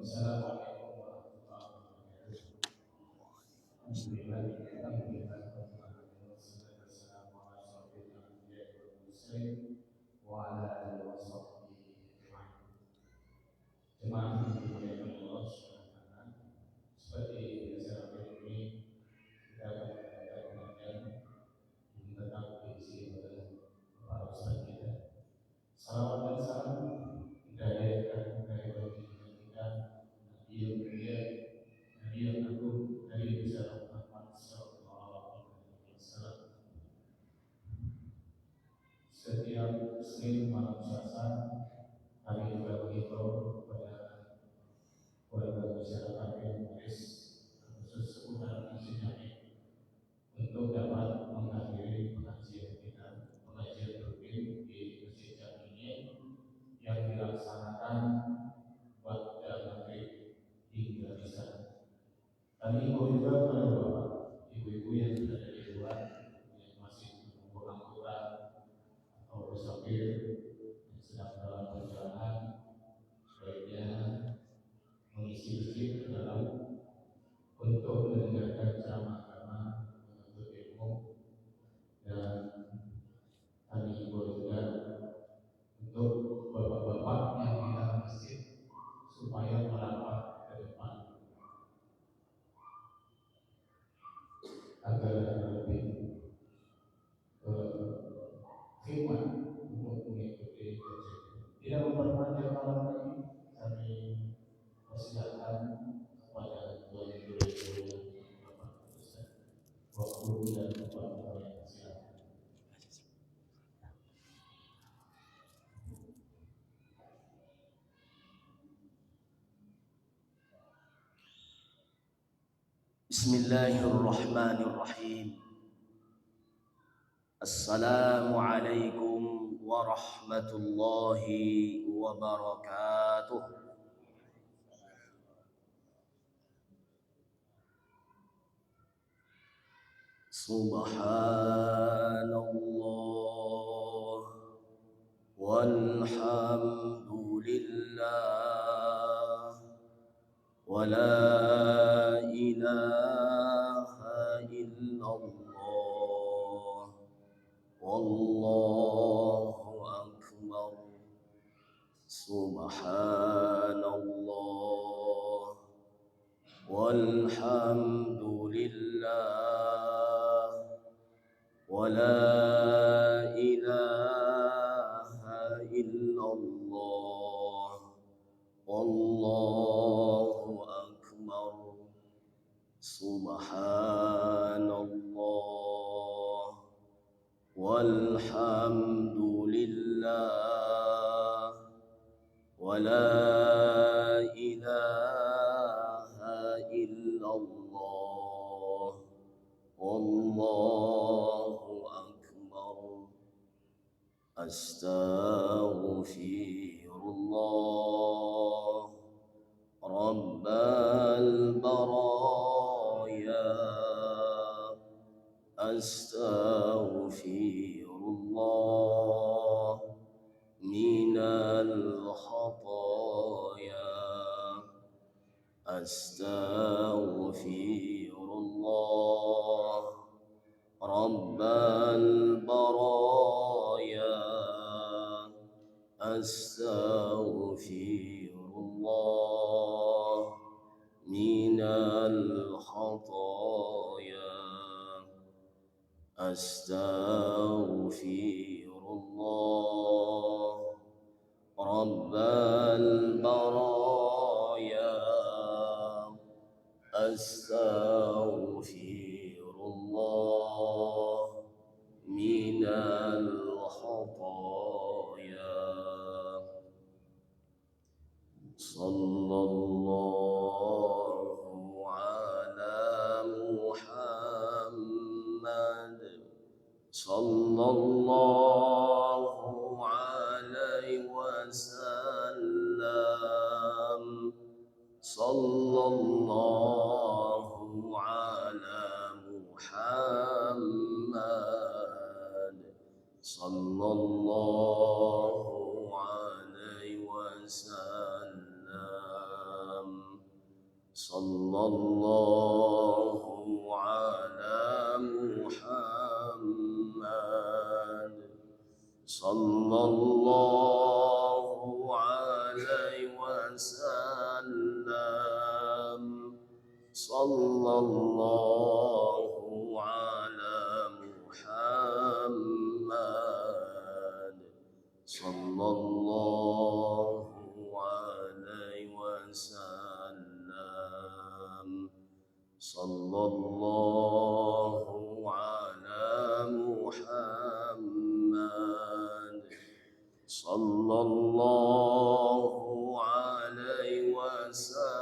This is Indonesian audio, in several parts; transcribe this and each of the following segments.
Assalamualaikum warahmatullahi wabarakatuh. Alhamdulillah wa ala alihi wa sahbihi ajma'in. Jemaah yang dimuliakan Allah Subhanahu wa taala. Seperti biasa ini kita akan mengadakan pengajian yang tetap diisi oleh para ustaz kita. Salawat dan salam kita hadirkan dari baginda kita Nabi yang mulia, Nabi yang agung, Nabi besar Muhammad sallallahu alaihi wasallam. Setiap Senin malam Selasa kami juga mengimbau kepada warga masyarakat yang turis khusus seputar isinya untuk dapat menghadiri pengajian kita, pengajian rutin di Masjid Jami yang dilaksanakan pada maghrib hingga isya. Kami himbau juga kepada bapak, ibu-ibu yang berada di luar yang masih menunggu angkutan atau bersopir yang sedang dalam perjalanan, sebaiknya mengisi masjid ke dalam untuk mendengarkan ceramah agama, menuntut ilmu, dan kami himbau juga untuk bapak-bapak yang di dalam masjid supaya merapat ke depan agar lebih khidmat untuk mengikuti kajian. Tidak memperpanjang malam lagi, kami persilakan kepada Tuan Guru Bapak Ustaz waktu dan tempat yang silakan. Bismillahirrahmanirrahim. Assalamualaikum warahmatullahi wabarakatuh. Subhanallah walhamdulillah wa la ilaha illallah wallahu akbar. Subhanallah walhamdulillah wa la ilaha illallah wallahu akbar. Subhanallah walhamdulillah wa la ilaha illallah wallahu akbar. Astaghfirullah Rabbal baraya. Astaghfirullah minal khataya. Astaghfirullah Rabbal baraya. Astaghfirullah minal khataya. Astaghfirullah Rabbal baraya. Astaghfirullah minal khataya. Sallallahu ala Muhammad. Sallallahu alaihi wasallam. Sallallahu ala Muhammad. Sallallahu alaihi wasallam. sallallahu ala Muhammad, sallallahu alaihi wasallam, sallallahu ala Muhammad, sallallahu alaihi wasallam, sallallahu ala Muhammad, sallallahu alaihi wasallam,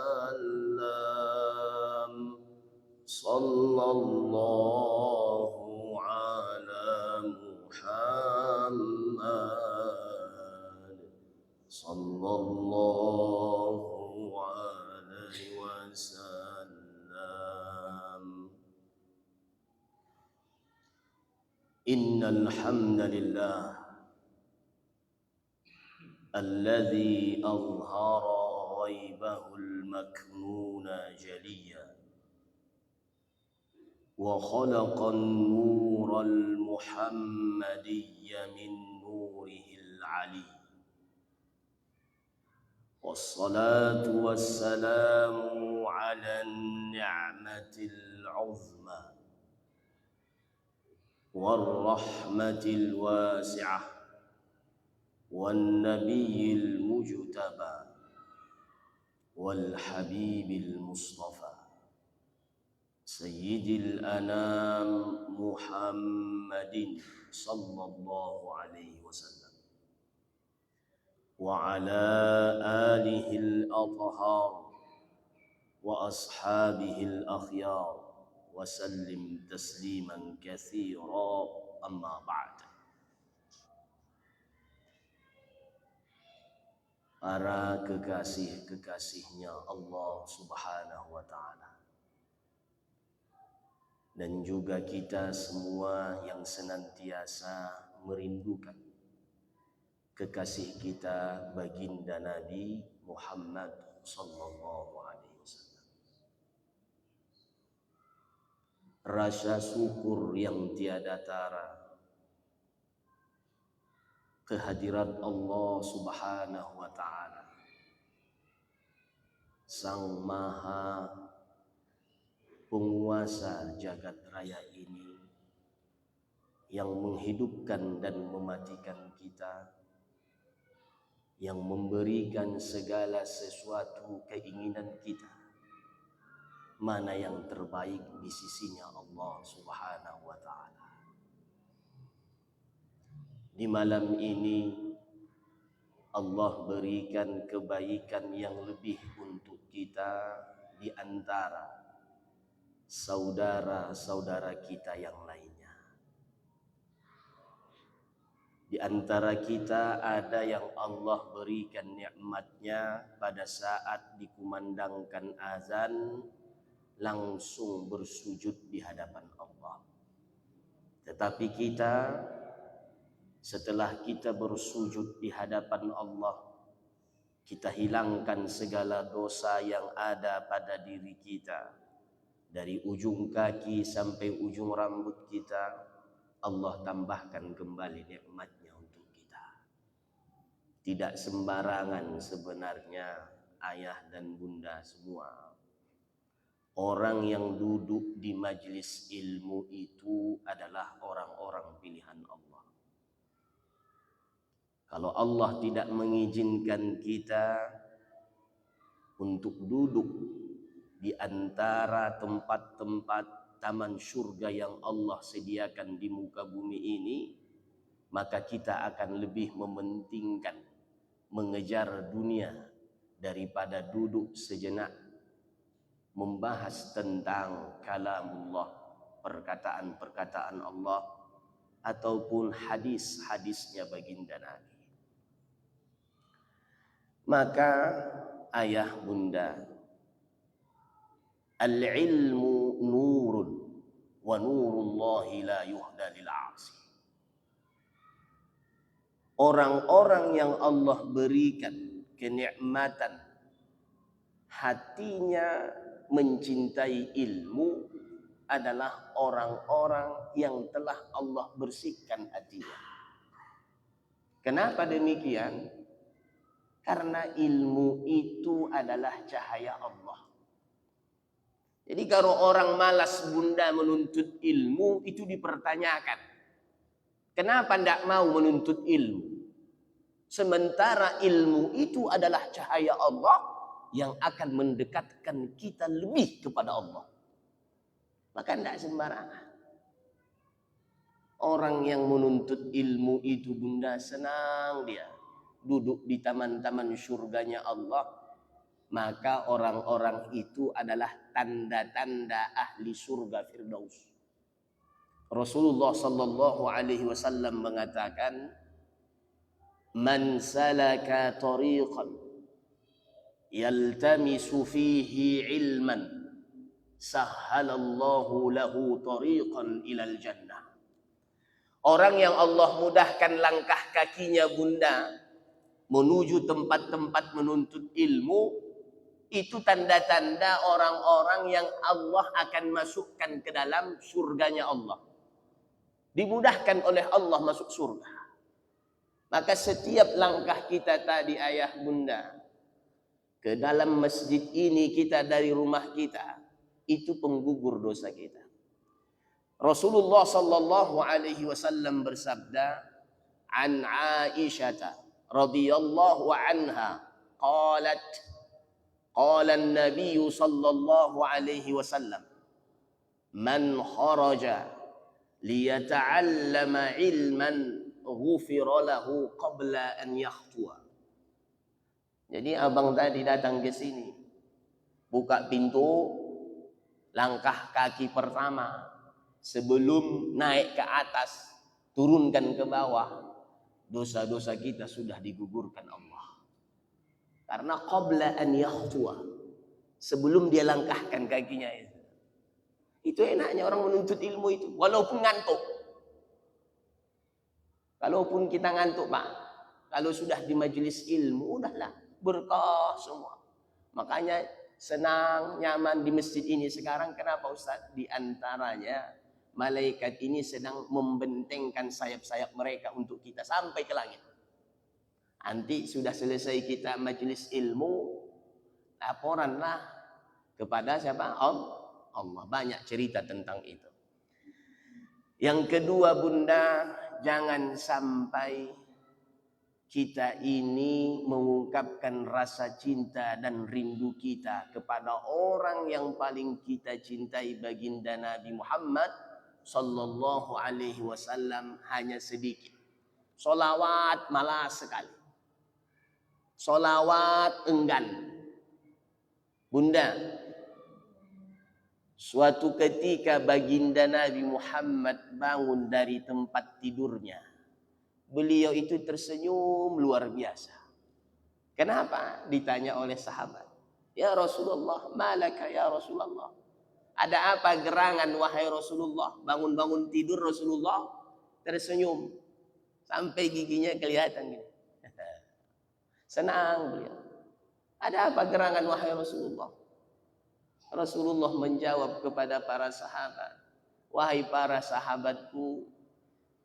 sallallahu ala Muhammad, sallallahu alaihi wasallam. Innal hamdalillah alladhi azhara ghaibahu al-maknuna jaliya wa khalaqa an-nura al-muhammadiyya min nurihi al-ali. Wassalatu wassalamu ala an-ni'mati al-'uzma war-rahmati al-wasi'ah والنبي المجتبى والحبيب المصطفى سيد الأنام محمد صلى الله عليه وسلم وعلى آله الأطهار وأصحابه الأخيار وسلم تسليما كثيرا. أما بعد. Para kekasih-kekasihnya Allah Subhanahu wa ta'ala, dan juga kita semua yang senantiasa merindukan kekasih kita baginda Nabi Muhammad sallallahu alaihi wasallam. Rasa syukur yang tiada tara kehadirat Allah Subhanahu wa ta'ala, Sang Maha Penguasa jagat raya ini, yang menghidupkan dan mematikan kita, yang memberikan segala sesuatu keinginan kita, mana yang terbaik di sisinya Allah Subhanahu wa ta'ala. Di malam ini Allah berikan kebaikan yang lebih untuk kita di antara saudara-saudara kita yang lainnya. Di antara kita ada yang Allah berikan nikmatnya pada saat dikumandangkan azan langsung bersujud di hadapan Allah. Tetapi kita, setelah kita bersujud di hadapan Allah, kita hilangkan segala dosa yang ada pada diri kita, dari ujung kaki sampai ujung rambut kita. Allah tambahkan kembali nikmatnya untuk kita. Tidak sembarangan sebenarnya ayah dan bunda semua, orang yang duduk di majlis ilmu itu adalah orang-orang pilihan Allah. Kalau Allah tidak mengizinkan kita untuk duduk di antara tempat-tempat taman surga yang Allah sediakan di muka bumi ini, maka kita akan lebih mementingkan mengejar dunia daripada duduk sejenak membahas tentang kalamullah, perkataan-perkataan Allah, ataupun hadis-hadisnya baginda Nabi. Maka ayah bunda, al-ilmu nurun wa nurullahi la yuhda lil 'asi. Orang-orang yang Allah berikan kenikmatan hatinya mencintai ilmu adalah orang-orang yang telah Allah bersihkan hatinya. Kenapa demikian? Karena ilmu itu adalah cahaya Allah. Jadi kalau orang malas bunda menuntut ilmu, itu dipertanyakan. Kenapa tidak mau menuntut ilmu? Sementara ilmu itu adalah cahaya Allah yang akan mendekatkan kita lebih kepada Allah. Maka tidak sembarangan. Orang yang menuntut ilmu itu bunda senang dia. Duduk di taman-taman surganya Allah. Maka orang-orang itu adalah tanda-tanda ahli surga Firdaus. Rasulullah sallallahu alaihi wasallam mengatakan, "Man salaka tariqan yaltamisu fihi ilman, sahhalallahu lahu tariqan ilal jannah." Orang yang Allah mudahkan langkah kakinya bunda menuju tempat-tempat menuntut ilmu, itu tanda-tanda orang-orang yang Allah akan masukkan ke dalam surganya Allah. Dimudahkan oleh Allah masuk surga. Maka setiap langkah kita tadi ayah bunda ke dalam masjid ini, kita dari rumah kita, itu penggugur dosa kita. Rasulullah sallallahu alaihi wasallam bersabda, an Aisyah radhiyallahu anha qalat, qala an-nabiy sallallahu alaihi wasallam, man kharaja liyata'allama ilman ghufira lahu qabla an yakhtua. Jadi abang tadi datang ke sini, buka pintu, langkah kaki pertama sebelum naik ke atas, turunkan ke bawah, dosa-dosa kita sudah digugurkan Allah. Karena qabla an yakhtua, sebelum dia langkahkan kakinya itu. Itu enaknya orang menuntut ilmu itu, walaupun ngantuk. Kalaupun kita ngantuk Pak, kalau sudah di majelis ilmu, udahlah, berkah semua. Makanya senang, nyaman di masjid ini sekarang. Kenapa Ustaz? Di antaranya malaikat ini sedang membentengkan sayap-sayap mereka untuk kita sampai ke langit. Nanti sudah selesai kita majelis ilmu, laporanlah kepada siapa? Allah. Banyak cerita tentang itu. Yang kedua bunda, jangan sampai kita ini mengungkapkan rasa cinta dan rindu kita kepada orang yang paling kita cintai, baginda Nabi Muhammad sallallahu alaihi wasallam, hanya sedikit. Solawat malas sekali. Solawat enggan. Bunda, suatu ketika baginda Nabi Muhammad bangun dari tempat tidurnya. Beliau itu tersenyum luar biasa. Kenapa? Ditanya oleh sahabat. Ya Rasulullah, malaka ya Rasulullah. Ada apa gerangan wahai Rasulullah? Bangun-bangun tidur Rasulullah tersenyum. Sampai giginya kelihatan gitu. Senang beliau. Ada apa gerangan wahai Rasulullah? Rasulullah menjawab kepada para sahabat, wahai para sahabatku,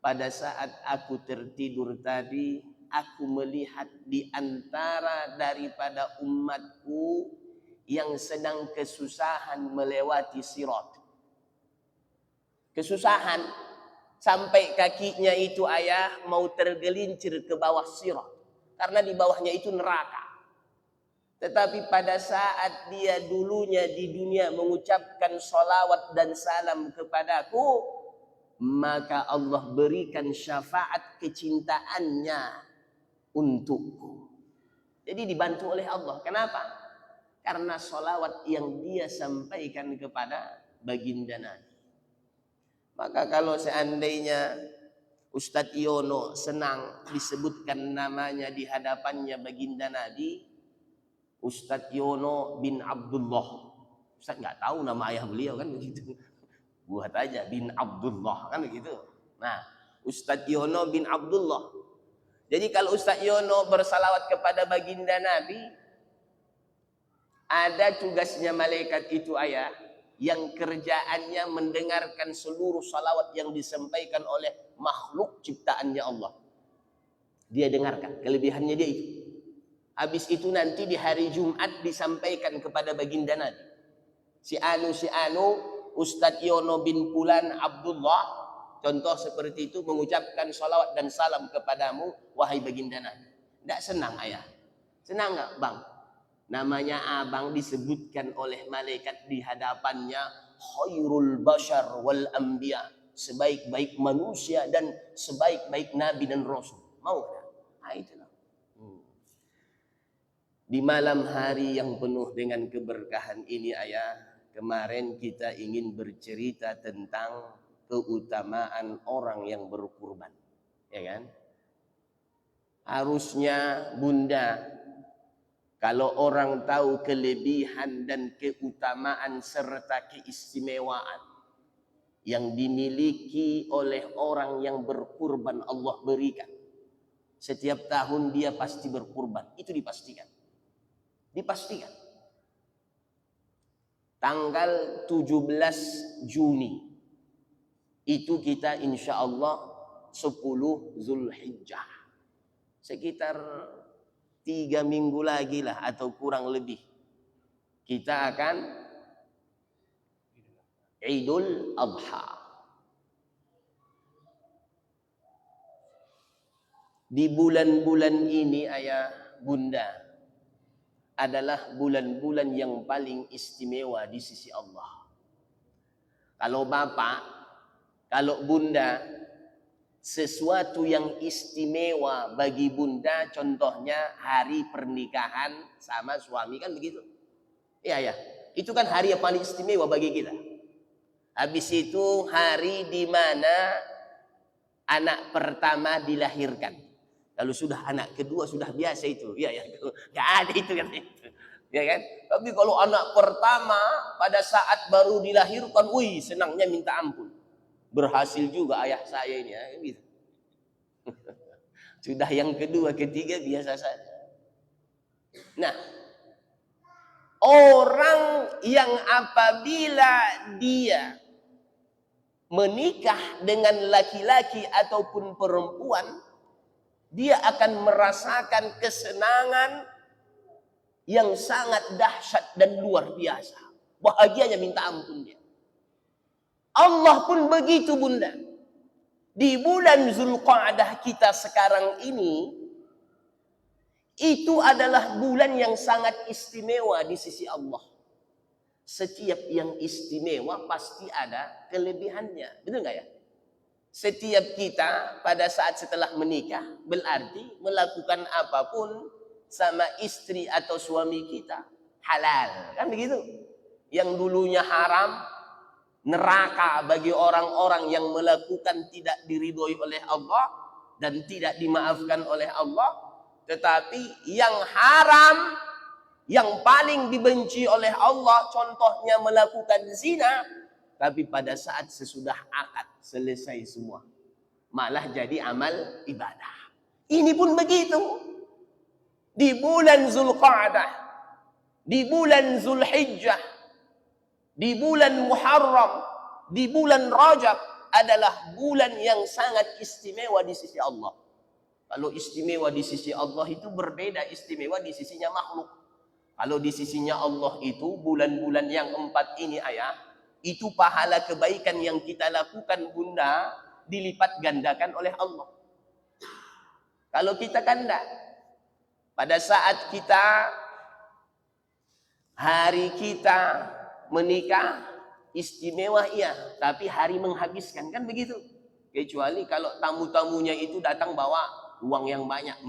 pada saat aku tertidur tadi, aku melihat di antara daripada umatku yang sedang kesusahan melewati sirat. Kesusahan sampai kakinya itu ayah mau tergelincir ke bawah sirat. Karena di bawahnya itu neraka. Tetapi pada saat dia dulunya di dunia mengucapkan salawat dan salam kepadaku, maka Allah berikan syafaat kecintaannya untukku. Jadi dibantu oleh Allah. Kenapa? Karena salawat yang dia sampaikan kepada baginda Nabi. Maka kalau seandainya Ustadz Yono senang disebutkan namanya di hadapannya baginda Nabi, Ustadz Yono bin Abdullah. Ustadz nggak tahu nama ayah beliau kan begitu. Buat aja bin Abdullah kan begitu. Nah, Ustadz Yono bin Abdullah. Jadi kalau Ustadz Yono bersalawat kepada baginda Nabi, Ada tugasnya malaikat itu ayah, yang kerjaannya mendengarkan seluruh salawat yang disampaikan oleh makhluk ciptaannya Allah. Dia dengarkan, kelebihannya dia itu. Habis itu nanti di hari Jumat disampaikan kepada baginda Nabi. Si anu, Ustadz Yono bin Fulan Abdullah, contoh seperti itu, mengucapkan salawat dan salam kepadamu, wahai baginda Nabi. Tidak senang ayah? Senang nggak bang? Namanya abang disebutkan oleh malaikat di hadapannya khairul bashar wal anbiya, sebaik-baik manusia dan sebaik-baik nabi dan rasul. Mau tak? Nah, itulah. Di malam hari yang penuh dengan keberkahan ini ayah, kemarin kita ingin bercerita tentang keutamaan orang yang berkurban, ya kan? Harusnya bunda, kalau orang tahu kelebihan dan keutamaan serta keistimewaan yang dimiliki oleh orang yang berkurban, Allah berikan. Setiap tahun dia pasti berkurban, itu dipastikan. Dipastikan. Tanggal 17 Juni itu kita insya Allah 10 Zulhijjah. Sekitar 3 minggu lagi lah atau kurang lebih kita akan Idul Adha. Di bulan-bulan ini ayah bunda adalah bulan-bulan yang paling istimewa di sisi Allah. Kalau bapak, kalau bunda, sesuatu yang istimewa bagi bunda, contohnya hari pernikahan sama suami, kan begitu? Iya ya, itu kan hari yang paling istimewa bagi kita. Habis itu hari di mana anak pertama dilahirkan. Kalau sudah anak kedua sudah biasa itu, iya ya, nggak ada itu kan itu, ya kan? Tapi kalau anak pertama pada saat baru dilahirkan, wih senangnya minta ampun. Berhasil juga ayah saya ini, ya, gitu. Sudah yang kedua, ketiga biasa saja. Nah, orang yang apabila dia menikah dengan laki-laki ataupun perempuan, dia akan merasakan kesenangan yang sangat dahsyat dan luar biasa. Bahagianya minta ampun dia. Allah pun begitu bunda. Di bulan Zulqa'dah kita sekarang ini, itu adalah bulan yang sangat istimewa di sisi Allah. Setiap yang istimewa pasti ada kelebihannya. Betul nggak ya? Setiap kita pada saat setelah menikah berarti melakukan apapun sama istri atau suami kita halal. Kan begitu? Yang dulunya haram, neraka bagi orang-orang yang melakukan tidak diridhoi oleh Allah dan tidak dimaafkan oleh Allah. Tetapi yang haram, yang paling dibenci oleh Allah, contohnya melakukan zina, tapi pada saat sesudah akad selesai semua, malah jadi amal ibadah. Ini pun begitu. Di bulan Zulqa'dah, di bulan Zulhijjah, di bulan Muharram, di bulan Rajab adalah bulan yang sangat istimewa di sisi Allah. Kalau istimewa di sisi Allah itu berbeda istimewa di sisinya makhluk. Kalau di sisinya Allah itu bulan-bulan yang 4 ini ayah, itu pahala kebaikan yang kita lakukan bunda dilipat gandakan oleh Allah. Kalau kita kan enggak. Pada saat kita hari kita menikah istimewa iya, tapi hari menghabiskan kan begitu. Kecuali kalau tamu-tamunya itu datang bawa uang yang banyak.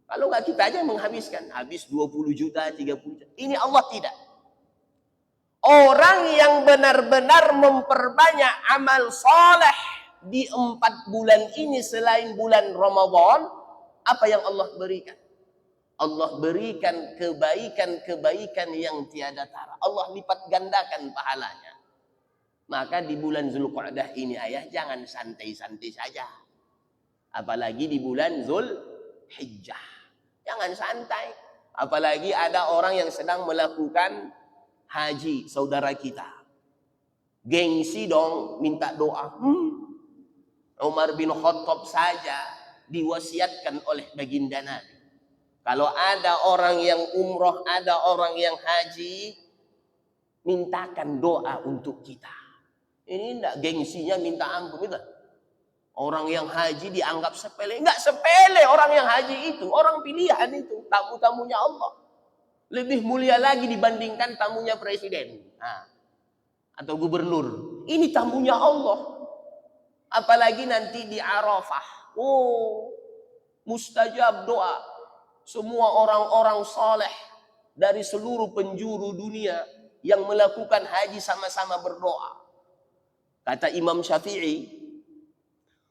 Kalau enggak kita aja menghabiskan, habis 20 juta, 30 juta. Ini Allah tidak. Orang yang benar-benar memperbanyak amal soleh di 4 bulan ini selain bulan Ramadan, apa yang Allah berikan? Allah berikan kebaikan-kebaikan yang tiada tara. Allah lipat gandakan pahalanya. Maka di bulan Zulqa'dah ini ayah jangan santai-santai saja. Apalagi di bulan Zulhijjah. Jangan santai. Apalagi ada orang yang sedang melakukan haji, saudara kita. Gengsi dong minta doa. Umar bin Khattab saja diwasiatkan oleh baginda Nabi. Kalau ada orang yang umroh, ada orang yang haji, mintakan doa untuk kita. Ini enggak gengsinya minta ampun. Gitu. Orang yang haji dianggap sepele. Enggak sepele orang yang haji itu. Orang pilihan itu. Tamu-tamunya Allah. Lebih mulia lagi dibandingkan tamunya presiden. Atau gubernur. Ini tamunya Allah. Apalagi nanti di Arafah. Mustajab doa. Semua orang-orang saleh dari seluruh penjuru dunia yang melakukan haji sama-sama berdoa. Kata Imam Syafi'i,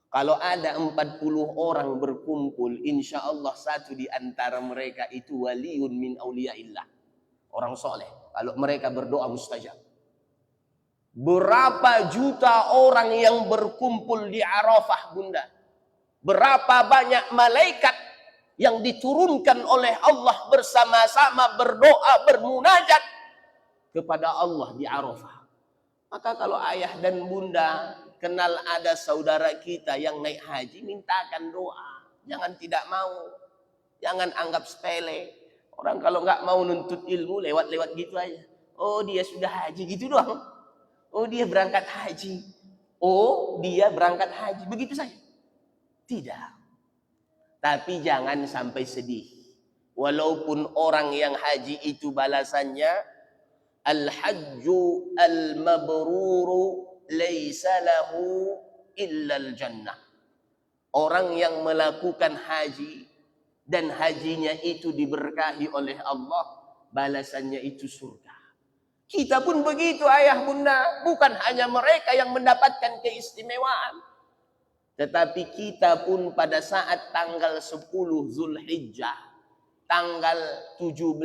kalau ada 40 orang berkumpul, insya Allah satu di antara mereka itu waliun min auliyaillah. Orang soleh. Kalau mereka berdoa mustajab. Berapa juta orang yang berkumpul di Arafah, Bunda? Berapa banyak malaikat yang diturunkan oleh Allah bersama-sama berdoa, bermunajat kepada Allah di Arafah. Maka kalau ayah dan bunda kenal ada saudara kita yang naik haji, mintakan doa. Jangan tidak mau. Jangan anggap sepele. Orang kalau nggak mau nuntut ilmu, lewat-lewat gitu aja. Oh, dia sudah haji, gitu doang. Oh, dia berangkat haji. Oh, dia berangkat haji. Begitu saja. Tidak. Tapi jangan sampai sedih. Walaupun orang yang haji itu balasannya al-hajju al-mabruru laisa lahu illa al-jannah. Orang yang melakukan haji dan hajinya itu diberkahi oleh Allah, balasannya itu surga. Kita pun begitu ayah bunda, bukan hanya mereka yang mendapatkan keistimewaan. Tetapi kita pun pada saat tanggal 10 Zulhijjah, tanggal 17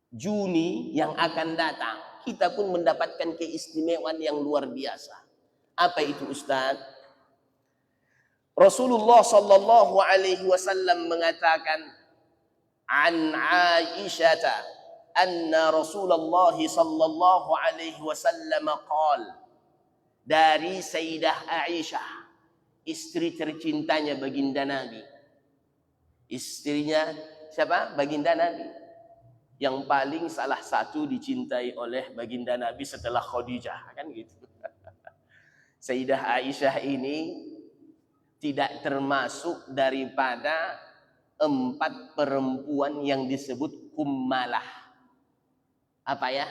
Juni yang akan datang, kita pun mendapatkan keistimewaan yang luar biasa. Apa itu Ustaz? Rasulullah sallallahu alaihi wasallam mengatakan an Aisyah anna Rasulullah sallallahu alaihi wasallam qala, dari Sayyidah Aisyah, istri tercintanya baginda Nabi. Istrinya siapa? Baginda Nabi. Yang paling salah satu dicintai oleh baginda Nabi setelah Khadijah, kan gitu. Sayyidah Aisyah ini tidak termasuk daripada 4 perempuan yang disebut kummalah. Apa ya?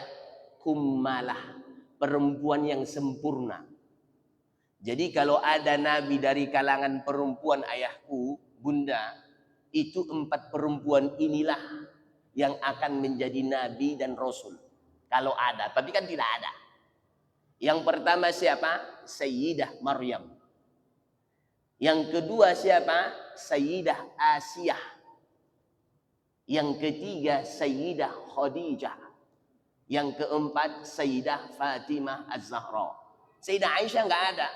Kummalah. Perempuan yang sempurna. Jadi kalau ada nabi dari kalangan perempuan ayahku, bunda, itu 4 perempuan inilah yang akan menjadi nabi dan rasul. Kalau ada, tapi kan tidak ada. Yang pertama siapa? Sayyidah Maryam. Yang kedua siapa? Sayyidah Asiyah. Yang ketiga Sayyidah Khadijah. Yang keempat Sayyidah Fatimah Az-Zahra. Sayyidah Aisyah enggak ada.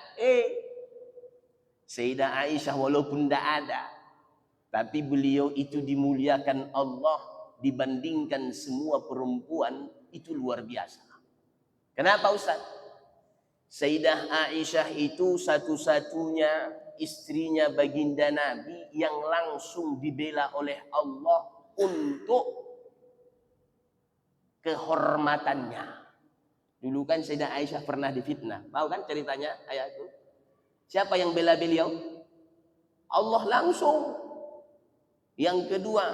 Sayyidah Aisyah walaupun enggak ada, tapi beliau itu dimuliakan Allah dibandingkan semua perempuan, itu luar biasa. Kenapa Ustaz? Sayyidah Aisyah itu satu-satunya istrinya baginda Nabi yang langsung dibela oleh Allah untuk kehormatannya. Dulu kan Sayyidah Aisyah pernah difitnah. Tahu kan ceritanya ayahku? Siapa yang bela beliau? Allah langsung. Yang kedua,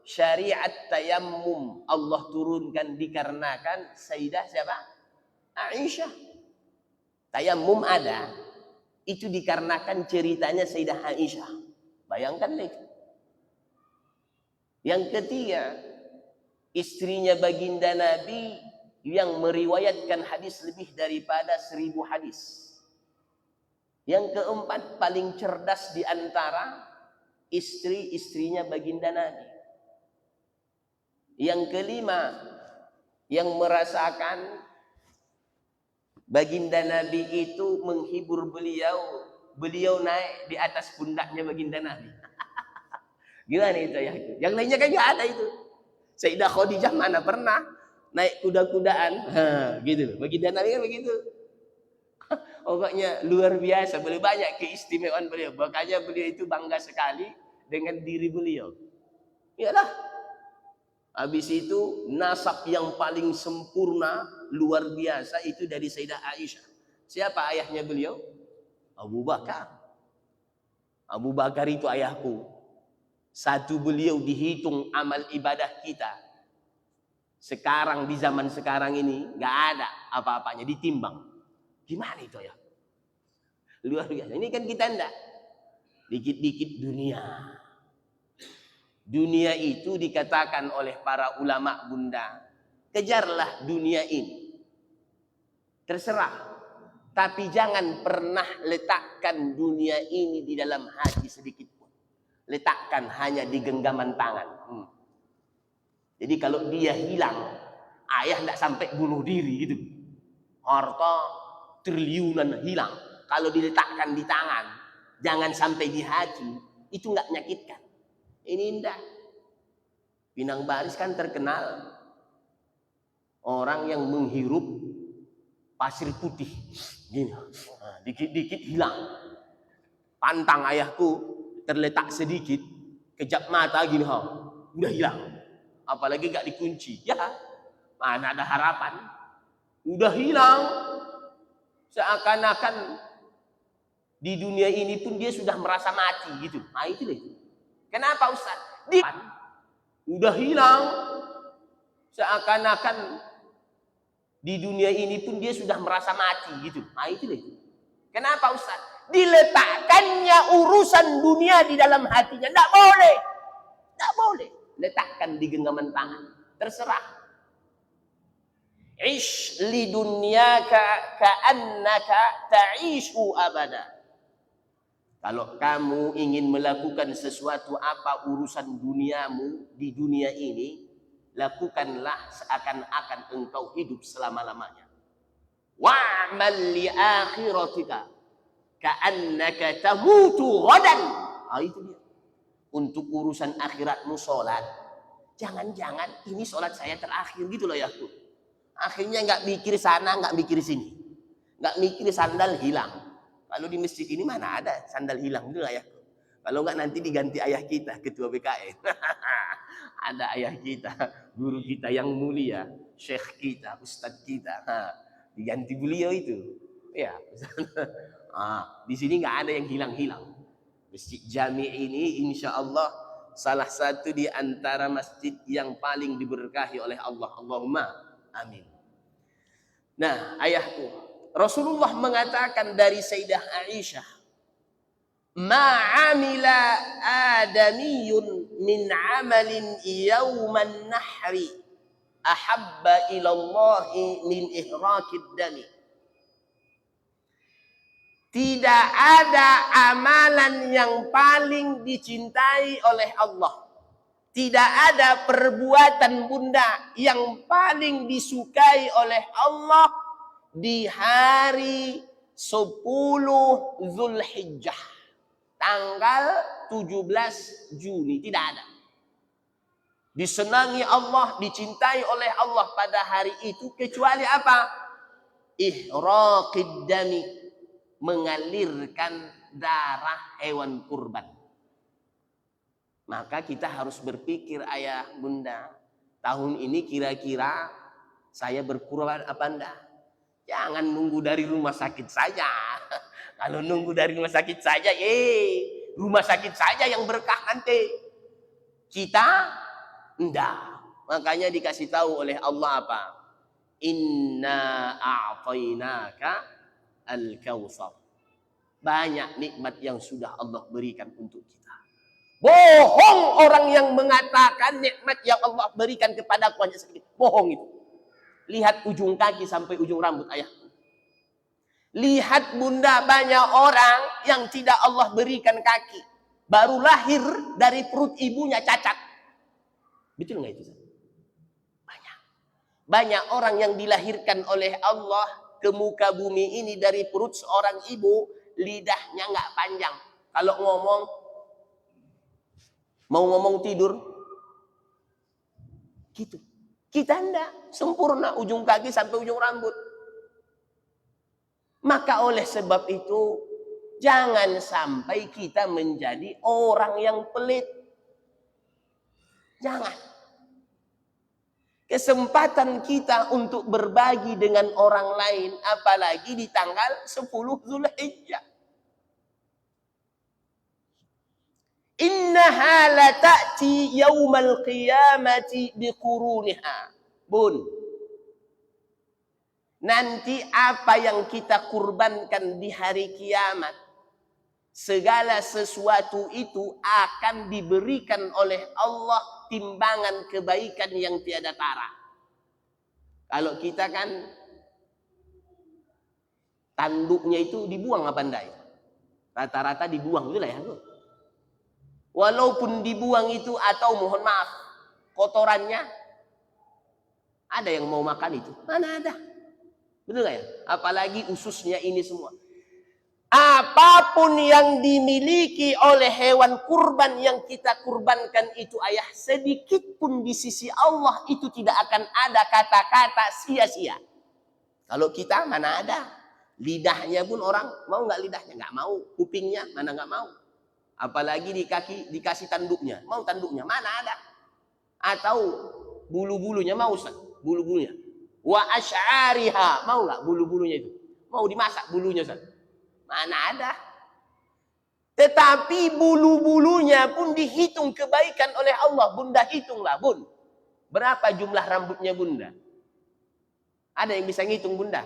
syariat tayammum Allah turunkan dikarenakan Sayyidah siapa? Aisyah. Tayammum ada. Itu dikarenakan ceritanya Sayyidah Aisyah. Bayangkan itu. Yang ketiga, istrinya baginda Nabi yang meriwayatkan hadis lebih daripada 1000 hadis. Yang keempat, paling cerdas di antara istri-istrinya baginda Nabi. Yang kelima, yang merasakan baginda Nabi itu menghibur beliau naik di atas pundaknya baginda Nabi. Gimana itu ya? Yang lainnya kan nggak ada itu. Sayyidah Khadijah mana pernah naik kuda-kudaan, gitu. Baginda Nabi kan begitu. Pokoknya luar biasa, beliau banyak keistimewaan beliau. Makanya beliau itu bangga sekali dengan diri beliau. Iyalah. Habis itu nasab yang paling sempurna, luar biasa itu dari Sayyidah Aisyah. Siapa ayahnya beliau? Abu Bakar. Abu Bakar itu ayahku. Satu beliau dihitung amal ibadah kita. Sekarang di zaman sekarang ini nggak ada apa-apanya, ditimbang. Gimana itu ya? Luar biasa. Ini kan kita enggak. Dikit-dikit dunia. Dunia itu dikatakan oleh para ulama bunda, kejarlah dunia ini. Terserah. Tapi jangan pernah letakkan dunia ini di dalam hati sedikit pun. Letakkan hanya di genggaman tangan. Jadi kalau dia hilang, ayah tidak sampai bunuh diri gitu. Harta triliunan hilang. Kalau diletakkan di tangan, jangan sampai di hati, itu nggak menyakitkan. Ini indah. Pinang Baris kan terkenal orang yang menghirup pasir putih. Gini, dikit-dikit hilang. Pantang ayahku terletak sedikit, kejap mata gini, udah hilang. Apalagi gak dikunci, ya mana ada harapan. Udah hilang. Seakan-akan di dunia ini pun dia sudah merasa mati gitu. Nah itu deh. Kenapa Ustaz? Udah hilang. Seakan-akan di dunia ini pun dia sudah merasa mati gitu. Nah itu deh. Kenapa Ustaz? Diletakkannya urusan dunia di dalam hatinya. Tidak boleh. Tidak boleh. Letakkan di genggaman tangan. Terserah. Ish li dunyaka ka'annaka ta'ishu abada. Kalau kamu ingin melakukan sesuatu apa urusan duniamu di dunia ini, lakukanlah seakan-akan engkau hidup selama-lamanya. Wa'mal li akhiratika ka'annaka tamutu ghadan. Itu dia. Untuk urusan akhiratmu sholat, jangan-jangan ini sholat saya terakhir gitu loh ya. Akhirnya nggak mikir sana, nggak mikir sini, nggak mikir sandal hilang. Kalau di masjid ini mana ada sandal hilang dulu ya. Kalau nggak nanti diganti ayah kita, ketua BKN. Ada ayah kita, guru kita yang mulia, syekh kita, ustadz kita. Diganti beliau itu. Ya. Di sini nggak ada yang hilang-hilang. Masjid Jami ini insya Allah salah satu di antara masjid yang paling diberkahi oleh Allah. Allahumma amin. Nah, ayahku, Rasulullah mengatakan dari Sayyidah Aisyah, ma'amila adamiyun min amalin yawman nahri ahabba ilallahi min ihraqid dami. Tidak ada amalan yang paling dicintai oleh Allah. Tidak ada perbuatan bunda yang paling disukai oleh Allah di hari 10 Zulhijjah. Tanggal 17 Juni. Tidak ada. Disenangi Allah, dicintai oleh Allah pada hari itu. Kecuali apa? Ihraqid dami. Mengalirkan darah hewan kurban. Maka kita harus berpikir ayah bunda, tahun ini kira-kira saya berkurban apa enggak? Jangan nunggu dari rumah sakit saja. Kalau nunggu dari rumah sakit saja, rumah sakit saja yang berkah nanti. Kita enggak. Makanya dikasih tahu oleh Allah apa? Inna a'tainaka al-Kautsar. Banyak nikmat yang sudah Allah berikan untuk kita. Bohong orang yang mengatakan nikmat yang Allah berikan kepadaku hanya sedikit. Bohong itu. Lihat ujung kaki sampai ujung rambut ayahku. Lihat bunda, banyak orang yang tidak Allah berikan kaki. Baru lahir dari perut ibunya cacat. Betul nggak itu? Banyak. Banyak orang yang dilahirkan oleh Allah ke muka bumi ini dari perut seorang ibu, lidahnya nggak panjang. Kalau ngomong Mau ngomong tidur, gitu. Kita enggak, sempurna ujung kaki sampai ujung rambut. Maka oleh sebab itu, jangan sampai kita menjadi orang yang pelit. Jangan. Kesempatan kita untuk berbagi dengan orang lain, apalagi di tanggal 10 Zulhijjah. Innaha la ta'ti yaumal qiyamati biquruniha. Bun, nanti apa yang kita kurbankan di hari kiamat, segala sesuatu itu akan diberikan oleh Allah timbangan kebaikan yang tiada tara. Kalau kita kan tanduknya itu dibuang apa enggak ya? Rata-rata dibuang itulah ya. Walaupun dibuang itu atau mohon maaf kotorannya, ada yang mau makan itu? Mana ada? Betul nggak ya? Apalagi ususnya ini semua. Apapun yang dimiliki oleh hewan kurban yang kita kurbankan itu ayah, sedikit pun di sisi Allah itu tidak akan ada kata-kata sia-sia. Kalau kita mana ada? Lidahnya pun orang mau nggak lidahnya? Nggak mau. Kupingnya mana nggak mau. Apalagi di kaki dikasih tanduknya. Mau tanduknya? Mana ada? Atau bulu-bulunya mau Ustaz? Bulu-bulunya. Wa asy'ariha. Mau nggak bulu-bulunya itu? Mau dimasak bulunya Ustaz? Mana ada? Tetapi bulu-bulunya pun dihitung kebaikan oleh Allah. Bunda hitunglah bun. Berapa jumlah rambutnya bunda? Ada yang bisa ngitung bunda?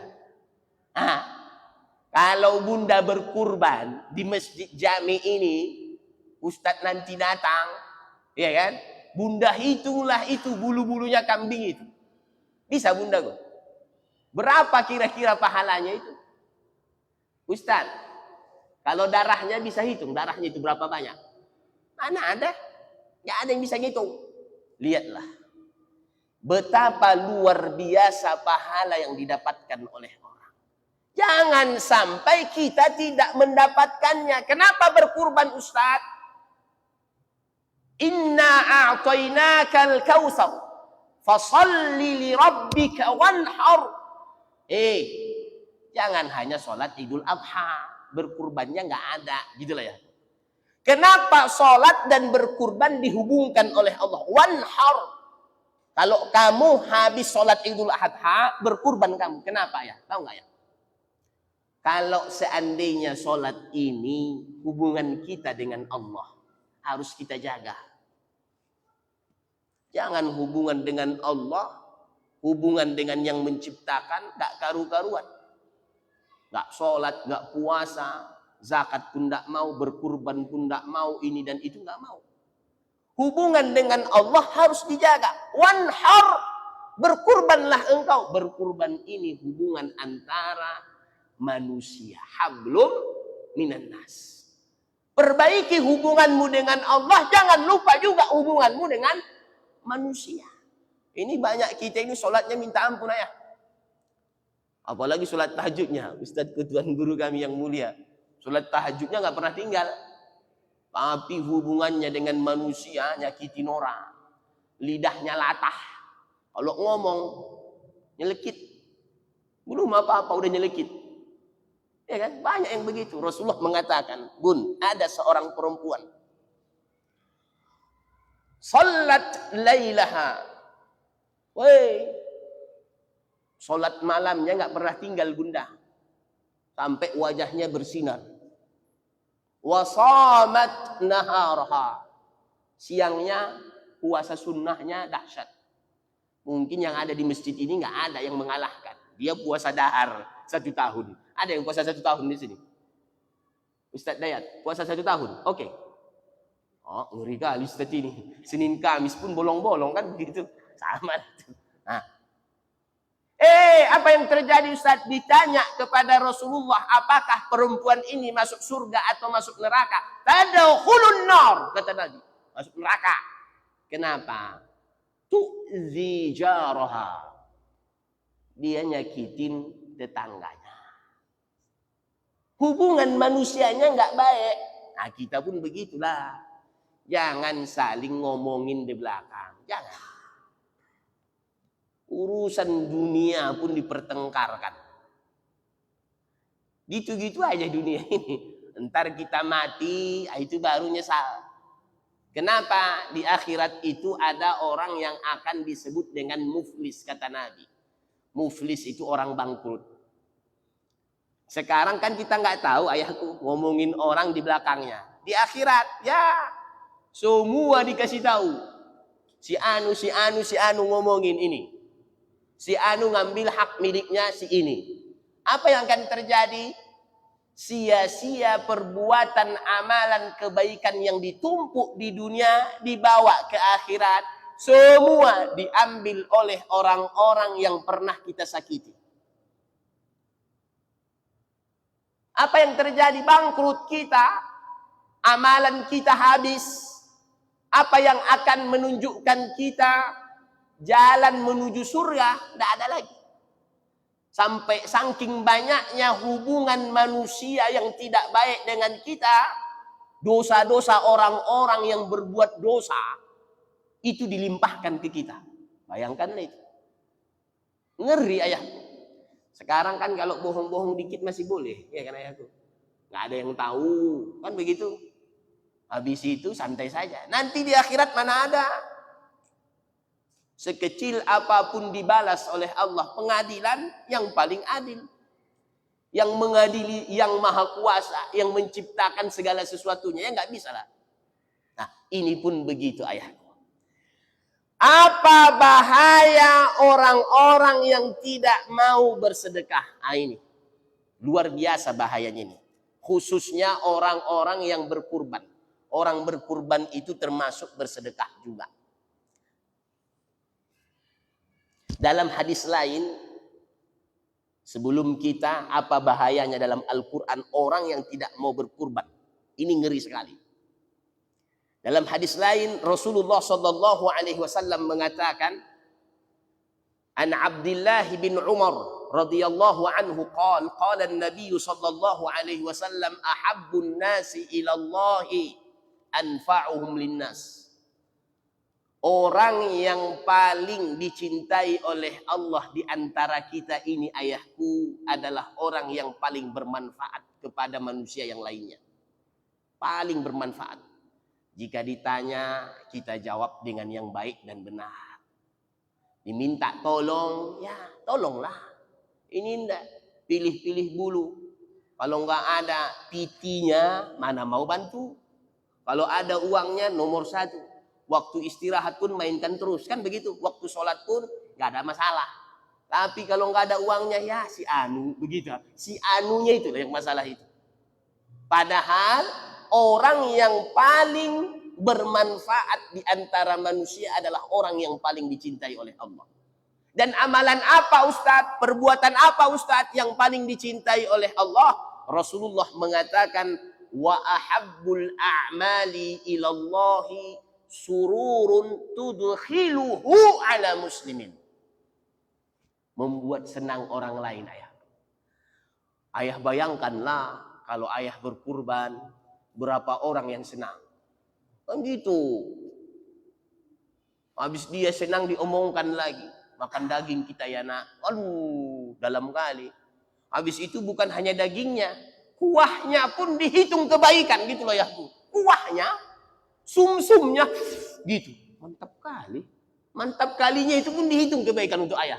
Kalau bunda berkurban di masjid jami ini, Ustadz nanti datang, ya kan? Bunda hitunglah itu bulu-bulunya kambing itu. Bisa bunda kok. Berapa kira-kira pahalanya itu? Ustadz, kalau darahnya bisa hitung, darahnya itu berapa banyak? Mana ada? Nggak ada yang bisa ngitung. Lihatlah. Betapa luar biasa pahala yang didapatkan oleh orang. Jangan sampai kita tidak mendapatkannya. Kenapa berkurban Ustadz? Inna a'tainakal kautsar fasalli li rabbika wanhar. Jangan hanya sholat Idul Adha, berkurbannya nggak ada, gitulah ya. Kenapa sholat dan berkurban dihubungkan oleh Allah? Wanhar. Kalau kamu habis sholat Idul Adha, berkurban kamu. Kenapa ya? Tahu nggak ya? Kalau seandainya sholat ini hubungan kita dengan Allah, harus kita jaga. Jangan hubungan dengan Allah, hubungan dengan yang menciptakan, gak karu-karuan. Gak sholat, gak puasa, zakat pun gak mau, berkurban pun gak mau, ini dan itu gak mau. Hubungan dengan Allah harus dijaga. Wanhar, berkurbanlah engkau. Berkurban ini hubungan antara manusia. Hablum minan nas. Perbaiki hubunganmu dengan Allah, jangan lupa juga hubunganmu dengan manusia. Ini banyak kita ini sholatnya minta ampun ayah. Apalagi sholat tahajudnya. Ustadz ketuan guru kami yang mulia. Sholat tahajudnya nggak pernah tinggal. Tapi hubungannya dengan manusia nyakitin orang. Lidahnya latah. Kalau ngomong nyelekit. Belum apa-apa udah nyelekit. Ya kan? Banyak yang begitu. Rasulullah mengatakan, Bun, ada seorang perempuan. Salat lailaha. Woi. Salat malamnya nggak pernah tinggal bunda. Sampai wajahnya bersinar. Wasamat naharha. Siangnya puasa sunnahnya dahsyat. Mungkin yang ada di masjid ini nggak ada yang mengalahkan. Dia puasa dahar 1 tahun. Ada yang puasa 1 tahun di sini? Ustadz Dayat, puasa 1 tahun? Oke. Oh, ngeri kali Ustadz ini. Senin Kamis pun bolong-bolong kan begitu. Sama. Nah. Apa yang terjadi Ustadz? Ditanya kepada Rasulullah, apakah perempuan ini masuk surga atau masuk neraka? Tadkhulun nar, kata Nabi. Masuk neraka. Kenapa? Tu'zi jaraha. Dia nyakitin tetangganya. Hubungan manusianya nggak baik. Nah kita pun begitulah. Jangan saling ngomongin di belakang. Jangan. Urusan dunia pun dipertengkarkan. Gitu-gitu aja dunia ini. Ntar kita mati, itu baru nyesal. Kenapa? Di akhirat itu ada orang yang akan disebut dengan muflis, kata Nabi. Muflis itu orang bangkrut. Sekarang kan kita nggak tahu ayahku ngomongin orang di belakangnya. Di akhirat, ya semua dikasih tahu. Si Anu ngomongin ini. Si Anu ngambil hak miliknya si ini. Apa yang akan terjadi? Sia-sia perbuatan amalan kebaikan yang ditumpuk di dunia dibawa ke akhirat, semua diambil oleh orang-orang yang pernah kita sakiti. Apa yang terjadi? Bangkrut kita, amalan kita habis. Apa yang akan menunjukkan kita jalan menuju surga? Tidak ada lagi. Sampai saking banyaknya hubungan manusia yang tidak baik dengan kita, dosa-dosa orang-orang yang berbuat dosa, itu dilimpahkan ke kita. Bayangkan itu. Ngeri ayahku. Sekarang kan kalau bohong-bohong dikit masih boleh. Ya kan ayahku. Nggak ada yang tahu. Kan begitu. Habis itu santai saja. Nanti di akhirat mana ada. Sekecil apapun dibalas oleh Allah, pengadilan yang paling adil. Yang mengadili, yang maha kuasa, yang menciptakan segala sesuatunya. Ya nggak bisa lah. Nah ini pun begitu ayahku. Apa bahaya orang-orang yang tidak mau bersedekah? Nah ini. Luar biasa bahayanya ini. Khususnya orang-orang yang berkurban. Orang berkurban itu termasuk bersedekah juga. Dalam hadis lain, sebelum kita, apa bahayanya dalam Al-Quran orang yang tidak mau berkurban. Ini ngeri sekali. Dalam hadis lain, Rasulullah SAW mengatakan, An Abdullah bin Umar radhiyallahu anhu qala an-nabiy sallallahu alaihi wasallam ahabbun nasi ila Allahi anfa'uhum linnas. Orang yang paling dicintai oleh Allah di antara kita ini ayahku adalah orang yang paling bermanfaat kepada manusia yang lainnya. Paling bermanfaat. Jika ditanya, kita jawab dengan yang baik dan benar. Diminta tolong, ya tolonglah. Ini enggak pilih-pilih bulu. Kalau enggak ada pitinya, mana mau bantu. Kalau ada uangnya nomor 1. Waktu istirahat pun mainkan terus. Kan begitu. Waktu sholat pun nggak ada masalah. Tapi kalau nggak ada uangnya, ya si Anu. Begitu. Si Anunya itu yang masalah itu. Padahal orang yang paling bermanfaat di antara manusia adalah orang yang paling dicintai oleh Allah. Dan amalan apa Ustadz? Perbuatan apa Ustadz yang paling dicintai oleh Allah? Rasulullah mengatakan, wa ahabbul a'mali ilallahi sururun tudkhiluhu ala muslimin. Membuat senang orang lain ayah. Ayah bayangkanlah kalau ayah berkurban, berapa orang yang senang. Kan gitu. Habis dia senang diomongkan lagi. Makan daging kita ya nak. Aduh, dalam kali. Habis itu bukan hanya dagingnya. Kuahnya pun dihitung kebaikan gitu loh ya. Kuahnya. Sum-sumnya gitu. Mantap kali. Mantap kalinya itu pun dihitung kebaikan untuk ayah.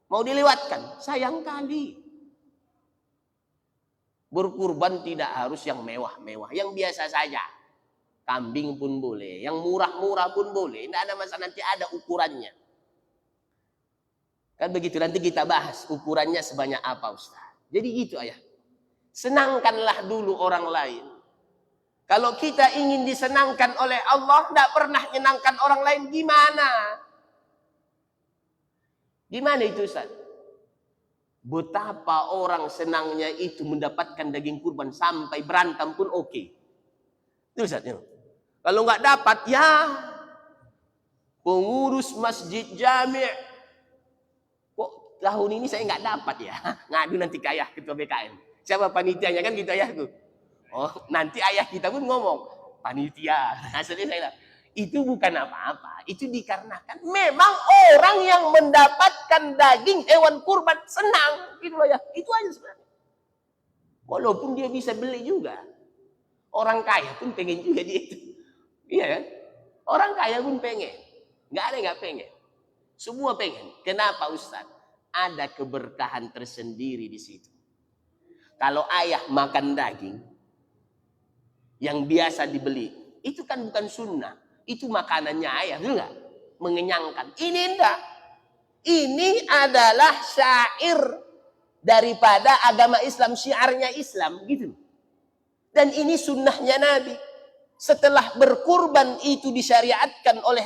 Mau dilewatkan? Sayang kali. Berkurban tidak harus yang mewah-mewah. Yang biasa saja. Kambing pun boleh. Yang murah-murah pun boleh. Tidak ada masalah, nanti ada ukurannya. Kan begitu, nanti kita bahas ukurannya sebanyak apa Ustaz. Jadi gitu ayah. Senangkanlah dulu orang lain. Kalau kita ingin disenangkan oleh Allah, tidak pernah menyenangkan orang lain, gimana? Gimana itu Ustaz? Betapa orang senangnya itu mendapatkan daging kurban sampai berantem pun oke. Itu Ustaz. Kalau nggak dapat, ya pengurus masjid jami'. Kok tahun ini saya nggak dapat ya? Ngadu nanti ke ayah ketua BKM. Siapa panitianya kan gitu ayahku. Oh, nanti ayah kita pun ngomong, panitia. Hasilnya saya bilang, itu bukan apa-apa. Itu dikarenakan memang orang yang mendapatkan daging hewan kurban senang. Gitu loh ya. Itu aja sebenarnya. Walaupun dia bisa beli juga. Orang kaya pun pengen juga dia itu. Iya kan? Orang kaya pun pengen. Nggak ada yang nggak pengen. Semua pengen. Kenapa Ustaz? Ada keberkahan tersendiri di situ. Kalau ayah makan daging yang biasa dibeli, itu kan bukan sunnah. Itu makanannya ayah, betul nggak? Mengenyangkan. Ini enggak. Ini adalah syair daripada agama Islam, syiarnya Islam, gitu. Dan ini sunnahnya Nabi. Setelah berkurban itu disyariatkan oleh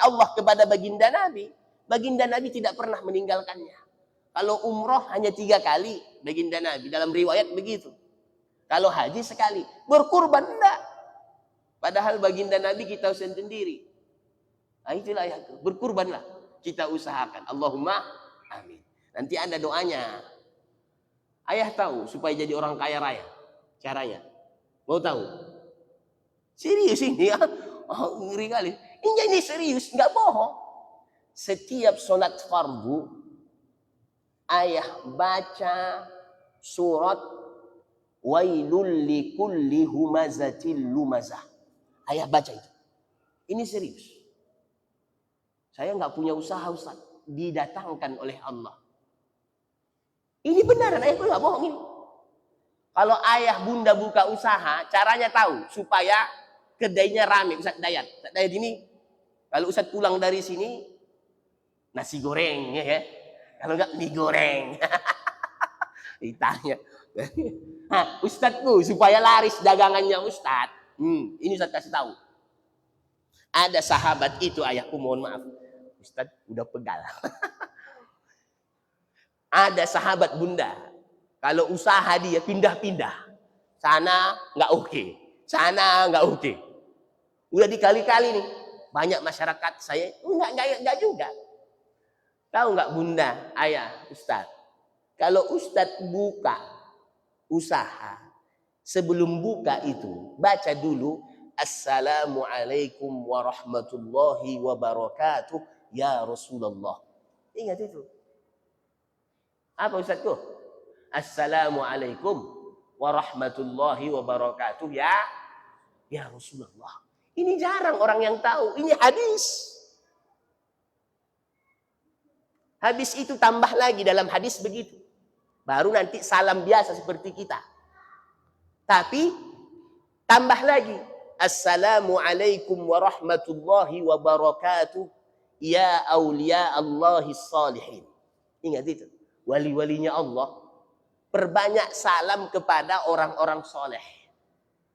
Allah kepada baginda Nabi. Baginda Nabi tidak pernah meninggalkannya. Kalau umroh hanya 3 kali baginda Nabi. Dalam riwayat begitu. Kalau haji sekali. Berkurban enggak. Padahal baginda Nabi kita usahakan sendiri. Nah, itulah ya. Berkurbanlah. Kita usahakan. Allahumma amin. Nanti ada doanya. Ayah tahu supaya jadi orang kaya raya. Caranya. Mau tahu? Serius ini ya. Oh, ngeri kali. Ini serius. Nggak bohong. Setiap sholat fardu. Ayah baca surat Wailul likulli humazatil lumazah. Ayah baca itu. Ini serius. Saya nggak punya usaha Ustaz. Didatangkan oleh Allah. Ini benaran. Ayah nggak bohong ini. Kalau ayah bunda buka usaha, caranya tahu supaya kedainya rame. Ustaz Dayat. Ustaz Dayat ini, kalau Ustaz pulang dari sini, nasi goreng, ya. Kalau enggak, mie goreng. Ditanya. Nah, Ustadzku, supaya laris dagangannya Ustadz. Ini Ustadz kasih tahu. Ada sahabat itu, ayahku mohon maaf. Ustadz udah pegal. Ada sahabat bunda. Kalau usaha dia pindah-pindah. Sana nggak oke. Sana nggak oke. Udah dikali-kali nih. Banyak masyarakat saya, enggak juga. Tahu nggak bunda, ayah, Ustadz? Kalau Ustadz buka usaha, sebelum buka itu, baca dulu. Assalamualaikum warahmatullahi wabarakatuh. Ya Rasulullah. Ingat itu. Apa Ustadz tuh? Assalamualaikum warahmatullahi wabarakatuh. Ya Rasulullah. Ini jarang orang yang tahu. Ini hadis. Habis itu tambah lagi dalam hadis begitu. Baru nanti salam biasa seperti kita. Tapi tambah lagi. Assalamualaikum warahmatullahi wabarakatuh. Ya awliya Allahis salihin. Ingat itu. Wali-walinya Allah. Perbanyak salam kepada orang-orang soleh.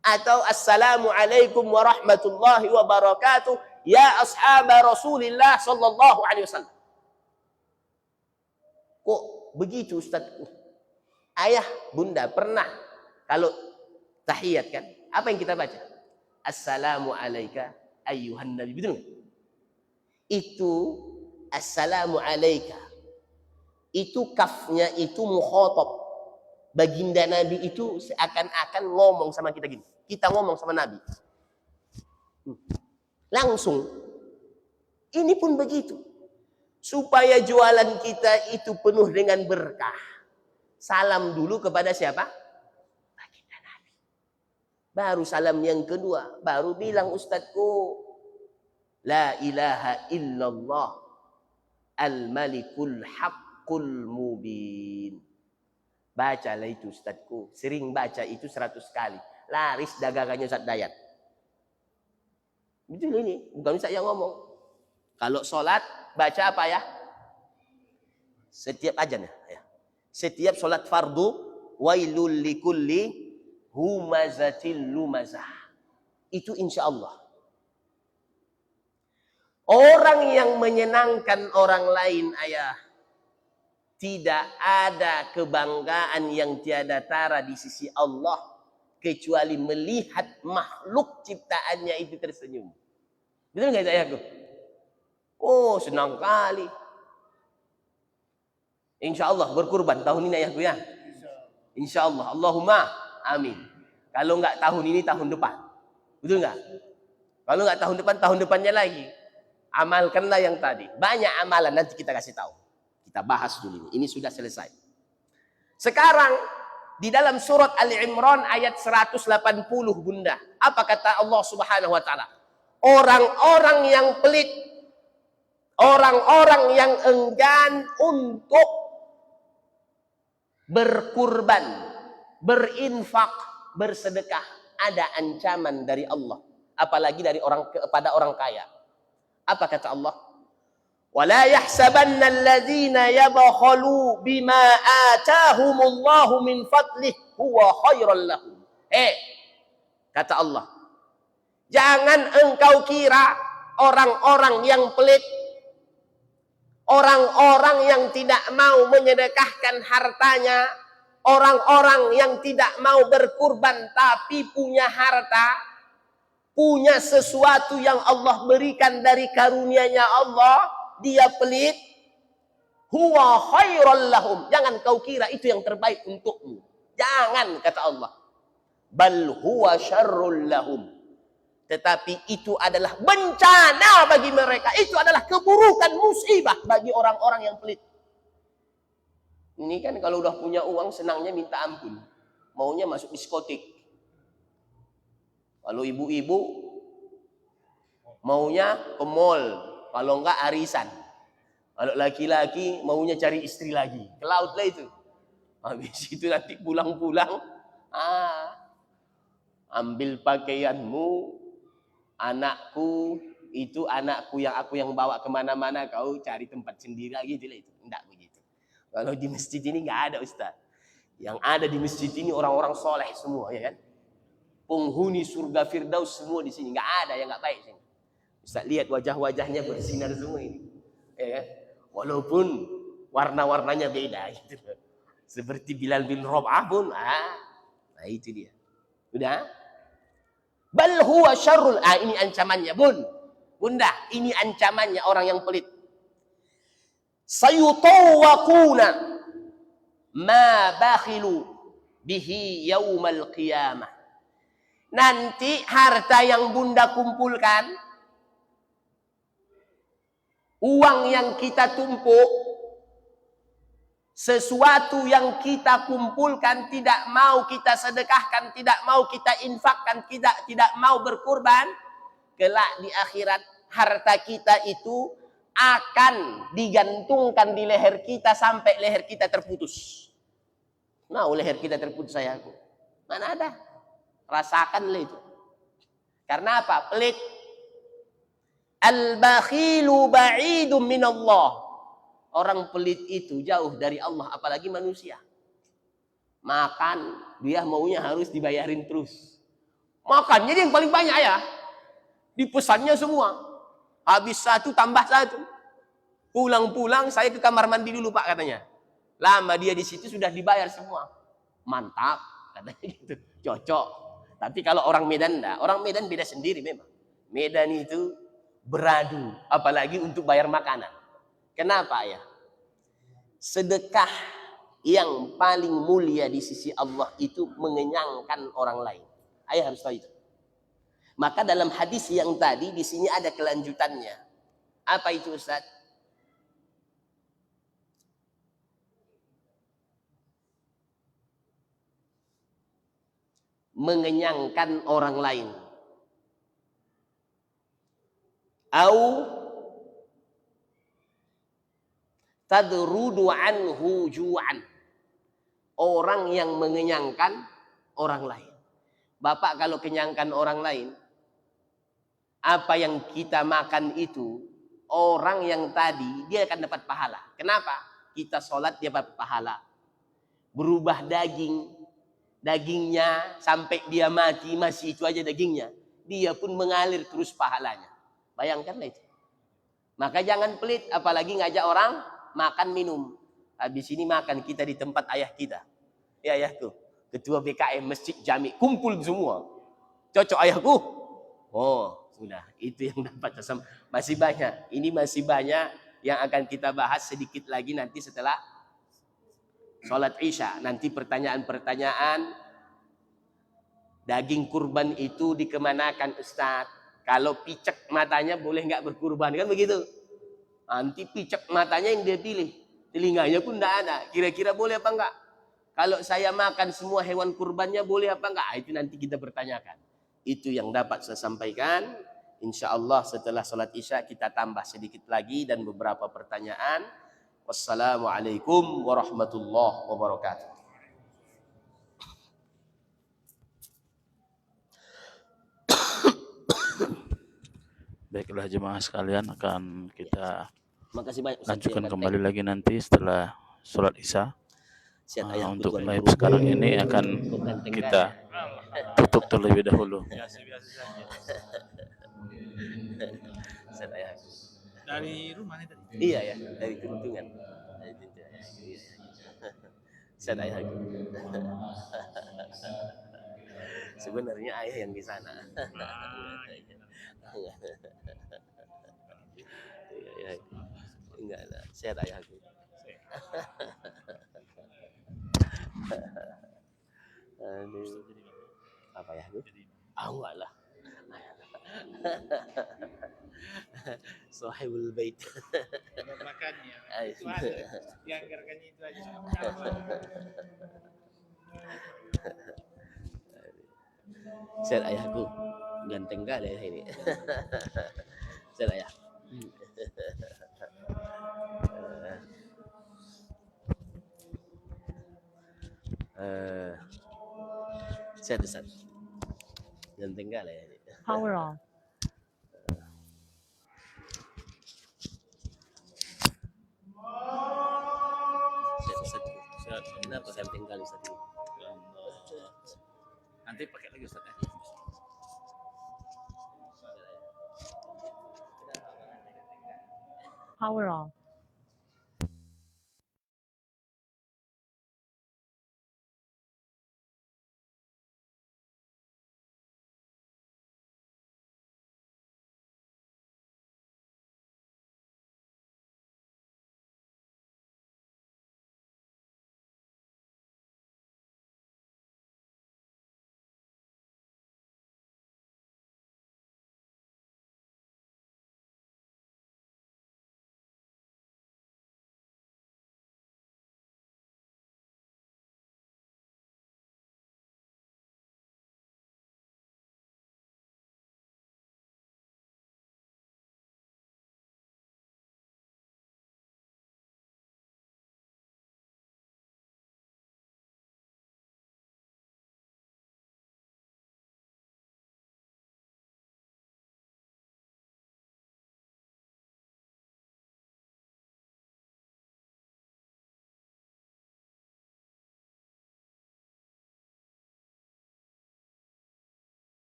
Atau assalamualaikum warahmatullahi wabarakatuh. Ya ashab Rasulillah sallallahu alaihi wasallam. Kok begitu Ustaz? Ayah, bunda pernah kalau tahiyat kan? Apa yang kita baca? Assalamu alayka ayyuhan nabi. Betul nggak? Itu assalamu alayka. Itu kafnya itu mukhatab. Baginda Nabi itu seakan-akan ngomong sama kita gini. Kita ngomong sama Nabi. Langsung. Ini pun begitu. Supaya jualan kita itu penuh dengan berkah. Salam dulu kepada siapa? Baginda Nabi. Baru salam yang kedua. Baru bilang Ustadku. La ilaha illallah. Al-malikul haqqul mubin. Bacalah itu Ustadku. Sering baca itu 100 kali. Laris dagangannya Ustaz Dayat. Betul ini. Bukan Ustaz yang ngomong. Kalau sholat, baca apa ya? Setiap ajan ya. Setiap sholat fardu. Wailul likulli humazatil lumazah. Itu insya Allah. Orang yang menyenangkan orang lain ayah. Tidak ada kebanggaan yang tiada tara di sisi Allah kecuali melihat makhluk ciptaannya itu tersenyum. Betul nggak ayahku? Oh, senang kali. Insya Allah berkurban tahun ini ayahku ya. Insya Allah. Allahumma amin. Kalau nggak tahun ini tahun depan. Betul nggak? Kalau nggak tahun depannya lagi. Amalkanlah yang tadi. Banyak amalan nanti kita kasih tahu. Kita bahas dulu ini. Ini sudah selesai. Sekarang di dalam surat Ali Imran ayat 180 Bunda. Apa kata Allah Subhanahu wa taala? Orang-orang yang pelit, orang-orang yang enggan untuk berkurban, berinfak, bersedekah, ada ancaman dari Allah, apalagi dari kepada orang kaya. Apa kata Allah? Wala yahsabanna alladhina yabkhalu bima atahumullahu min fadlih huwa khairal lahum. Kata Allah, jangan engkau kira orang-orang yang pelit, orang-orang yang tidak mau menyedekahkan hartanya, orang-orang yang tidak mau berkurban tapi punya harta, punya sesuatu yang Allah berikan dari karunia-Nya Allah, dia pelit, huwa khairal lahum. Jangan kau kira itu yang terbaik untukmu. Jangan, kata Allah. Bal huwa syarrul lahum. Tetapi itu adalah bencana bagi mereka. Itu adalah keburukan, musibah bagi orang-orang yang pelit. Ini kan kalau udah punya uang senangnya minta ampun. Maunya masuk diskotik. Kalau ibu-ibu maunya ke mall, kalau enggak arisan. Kalau laki-laki maunya cari istri lagi. Ke laut lah itu. Habis itu nanti pulang-pulang, ambil pakaianmu, anakku, itu anakku yang bawa kemana-mana, kau cari tempat sendiri lagi. Itu enggak begitu. Kalau di masjid ini enggak ada, Ustaz. Yang ada di masjid ini orang-orang soleh semua, ya kan? Penghuni surga Firdaus semua di sini, nggak ada yang nggak baik sini. Ustaz lihat wajah-wajahnya bersinar semua ini, ya kan? Walaupun warna-warnanya beda, gitu. Seperti Bilal bin Rabah pun, nah itu dia. Udah? Bal huwa syarrul. Ini ancamannya, Bunda, ini ancamannya orang yang pelit. Sayutawwaquna ma bakhilu bihi yaumal qiyamah. Nanti harta yang Bunda kumpulkan, uang yang kita tumpuk, sesuatu yang kita kumpulkan, tidak mau kita sedekahkan, tidak mau kita infakkan, tidak mau berkurban, kelak di akhirat harta kita itu akan digantungkan di leher kita sampai leher kita terputus. Mau leher kita terputus, sayangku? Mana ada? Rasakanlah itu. Karena apa? Pelit. Al-bakhilu ba'idun minallah. Orang pelit itu jauh dari Allah, apalagi manusia. Makan, dia maunya harus dibayarin terus. Makan, jadi yang paling banyak ya. Dipesannya semua. Habis satu tambah satu. Pulang-pulang saya ke kamar mandi dulu Pak, katanya. Lama dia di situ sudah dibayar semua. Mantap, katanya gitu. Cocok. Tapi kalau orang Medan enggak. Orang Medan beda sendiri memang. Medan itu beradu, apalagi untuk bayar makanan. Kenapa ya? Sedekah yang paling mulia di sisi Allah itu mengenyangkan orang lain. Ayah harus tahu itu. Maka dalam hadis yang tadi di sini ada kelanjutannya. Apa itu, Ustaz? Mengenyangkan orang lain. Au tadrudu anhu ju'an. Orang yang mengenyangkan orang lain. Bapak kalau kenyangkan orang lain, apa yang kita makan itu, orang yang tadi dia akan dapat pahala. Kenapa? Kita sholat dia dapat pahala. Berubah dagingnya sampai dia mati masih itu aja dagingnya, dia pun mengalir terus pahalanya. Bayangkanlah itu. Maka jangan pelit, apalagi ngajak orang makan minum. Habis ini makan kita di tempat ayah kita. Ya ayahku, ketua BKM Masjid Jami, kumpul semua. Cocok ayahku? Oh, sudah, itu yang dapat. Masih banyak. Ini masih banyak yang akan kita bahas sedikit lagi nanti setelah sholat Isya. Nanti pertanyaan-pertanyaan Daging kurban itu dikemanakan Ustaz? Kalau picek matanya boleh nggak berkurban, kan begitu? Nanti picek matanya yang dia pilih, telinganya pun tidak ada. Kira-kira boleh apa enggak? Kalau saya makan semua hewan kurbannya boleh apa enggak? Itu nanti kita bertanyakan. Itu yang dapat saya sampaikan. Insya Allah setelah sholat isya kita tambah sedikit lagi dan beberapa pertanyaan. Wassalamualaikum warahmatullahi wabarakatuh. Baiklah jemaah sekalian, akan kita Makasih banyak Ustaz. lanjutkan kembali lagi nanti setelah sholat isya. Siap, ayah, Untuk tuan live guru. sekarang ini akan kita tutup terlebih dahulu. Siap, ayah. Dari rumah nih tadi. Iya ya, dari Tuntungan. Dari Tuntungan. Iya. Siap, ayah. Sebenarnya ayah yang di sana. Iya, enggak ada. Sehat ayahku. Aduh. Apa ya? Enggak lah. Sahibul bait. Makannya. Itu ada. Yang harganya itu aja. Sehat ayahku. Ganteng kali ayah ini. Sehat ayah. Sehat Ustaz. Ganteng kali ayah ini. Power on. Sehat Ustaz. Sehat. Kenapa ganteng kali Ustaz ini? Nanti pakai lagi Ustaz ya. Power on.